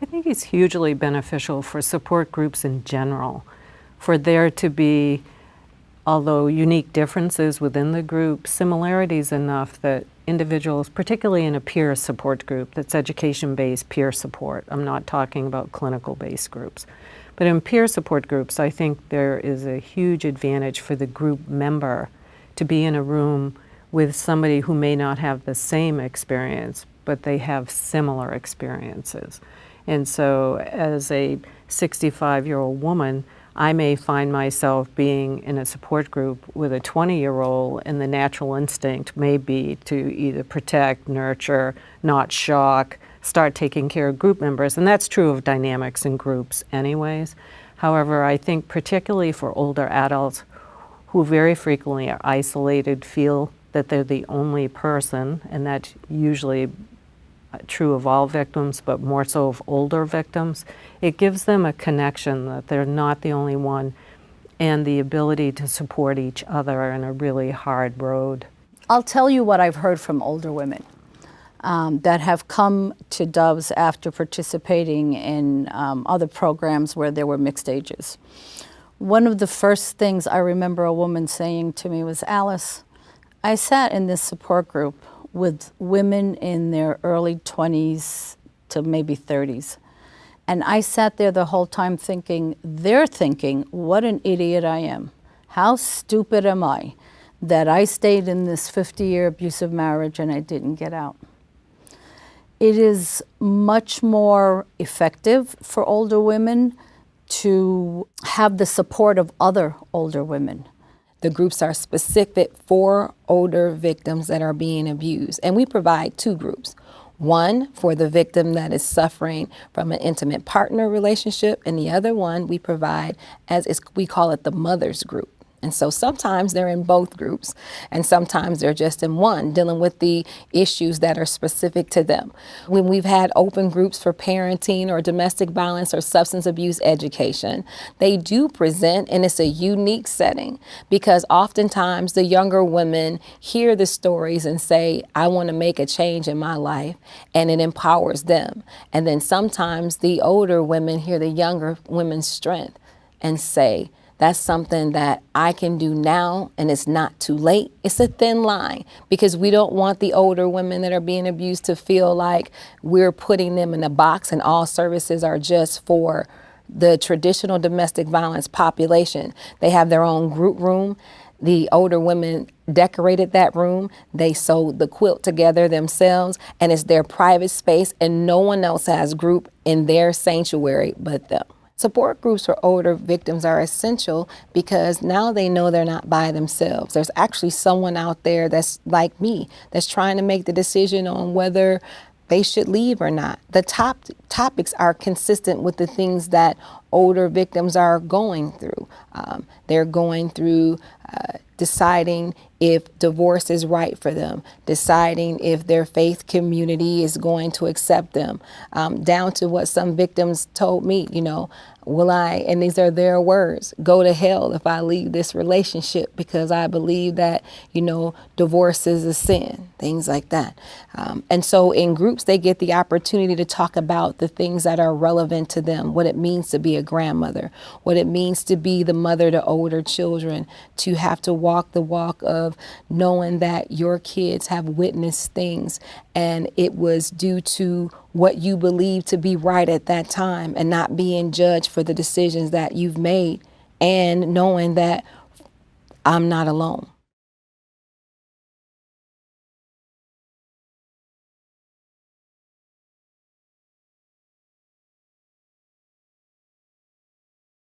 I think it's hugely beneficial for support groups in general, for there to be, although unique differences within the group, similarities enough that individuals, particularly in a peer support group that's education-based peer support, I'm not talking about clinical-based groups, but in peer support groups, I think there is a huge advantage for the group member to be in a room with somebody who may not have the same experience, but they have similar experiences. And so as a 65-year-old woman, I may find myself being in a support group with a 20-year-old, and the natural instinct may be to either protect, nurture, not shock, start taking care of group members. And that's true of dynamics in groups anyways. However, I think particularly for older adults who very frequently are isolated, feel that they're the only person, and that's usually true of all victims, but more so of older victims, it gives them a connection that they're not the only one, and the ability to support each other in a really hard road. I'll tell you what I've heard from older women that have come to Doves after participating in other programs where there were mixed ages. One of the first things I remember a woman saying to me was, "Alice, I sat in this support group with women in their early 20s to maybe 30s. And I sat there the whole time thinking, they're thinking, what an idiot I am. How stupid am I that I stayed in this 50-year abusive marriage and I didn't get out." It is much more effective for older women to have the support of other older women. The groups are specific for older victims that are being abused. And we provide two groups. One for the victim that is suffering from an intimate partner relationship, and the other one we provide we call it the mother's group. And so sometimes they're in both groups, and sometimes they're just in one, dealing with the issues that are specific to them. When we've had open groups for parenting or domestic violence or substance abuse education, they do present, and it's a unique setting because oftentimes the younger women hear the stories and say, I want to make a change in my life, and it empowers them. And then sometimes the older women hear the younger women's strength and say, that's something that I can do now, and it's not too late. It's a thin line because we don't want the older women that are being abused to feel like we're putting them in a box and all services are just for the traditional domestic violence population. They have their own group room. The older women decorated that room. They sewed the quilt together themselves, and it's their private space, and no one else has group in their sanctuary but them. Support groups for older victims are essential because now they know they're not by themselves. There's actually someone out there that's like me, that's trying to make the decision on whether they should leave or not. The topics are consistent with the things that older victims are going through. They're going through deciding if divorce is right for them, deciding if their faith community is going to accept them, down to what some victims told me, will I, and these are their words, go to hell if I leave this relationship because I believe that, divorce is a sin, things like that. And so in groups, they get the opportunity to talk about the things that are relevant to them, what it means to be a grandmother, what it means to be the mother to older children, to have to walk the walk of knowing that your kids have witnessed things and it was due to what you believe to be right at that time and not being judged for the decisions that you've made, and knowing that I'm not alone.